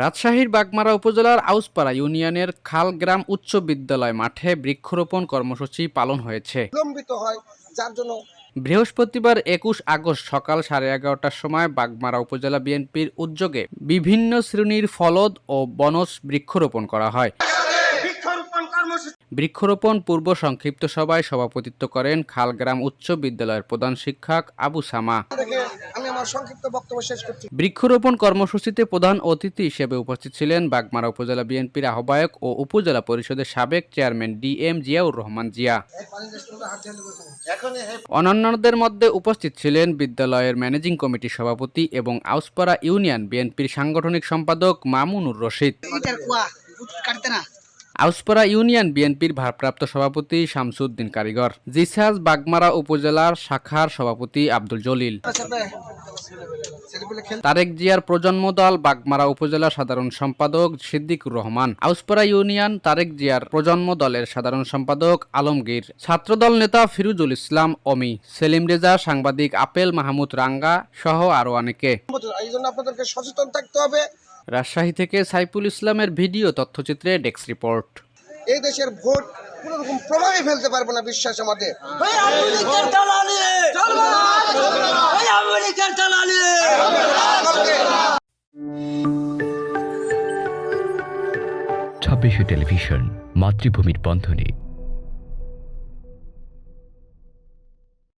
রাজশাহীর বাগমারা উপজেলার আউসপাড়া ইউনিয়নের খালগ্রাম উচ্চ বিদ্যালয় মাঠে বৃক্ষরোপণ কর্মসূচি পালন হয়েছে। বৃহস্পতিবার ২১ আগস্ট সকাল 11:30টার সময় বাগমারা উপজেলা বিএনপির উদ্যোগে বিভিন্ন শ্রেণীর ফলদ ও বনজ বৃক্ষরোপণ করা হয়। বৃক্ষরোপণ পূর্ব সংক্ষিপ্ত সভায় সভাপতিত্ব করেন খালগ্রাম উচ্চ বিদ্যালয়ের প্রধান শিক্ষক আবু সামা। বৃক্ষরোপণ কর্মসূচিতে প্রধান অতিথি হিসেবে উপস্থিত ছিলেন বাগমারা উপজেলা বিএনপির আহ্বায়ক ও উপজেলা পরিষদের সাবেক চেয়ারম্যান DM জিয়াউর রহমান জিয়া। অন্যান্যদের মধ্যে উপস্থিত ছিলেন বিদ্যালয়ের ম্যানেজিং কমিটির সভাপতি এবং আউসপাড়া ইউনিয়ন বিএনপির সাংগঠনিক সম্পাদক মামুনুর রশিদ, আউসপাড়া ইউনিয়ন বিএনপির ভারপ্রাপ্ত সভাপতি শামসুদ্দিন কারিগর, জিসাস বাগমারা উপজেলার শাখার সভাপতি আব্দুল জলিল, তারেক জিয়ার প্রজন্ম দল বাগমারা উপজেলা সাধারণ সম্পাদক সিদ্দিকুর রহমান, আউসপাড়া ইউনিয়ন তারেক জিয়ার প্রজন্ম দলের সাধারণ সম্পাদক আলমগীর, ছাত্রদল নেতা ফিরুজুল ইসলাম অমি, সেলিম রেজা, সাংবাদিক আপেল মাহমুদ রাঙ্গা সহ আরো অনেকে। আপনাদেরকে সচেতন থাকতে হবে। রাজশাহী থেকে সাইফুল ইসলামের ভিডিও তথ্যচিত্রে ডেস্ক রিপোর্ট। এই দেশের ভোট কোন রকম প্রভাবে ফেলতে পারবে না বিশ্বাস আমাদের। 26 টেলিভিশন মাতৃভূমির বন্ধনে।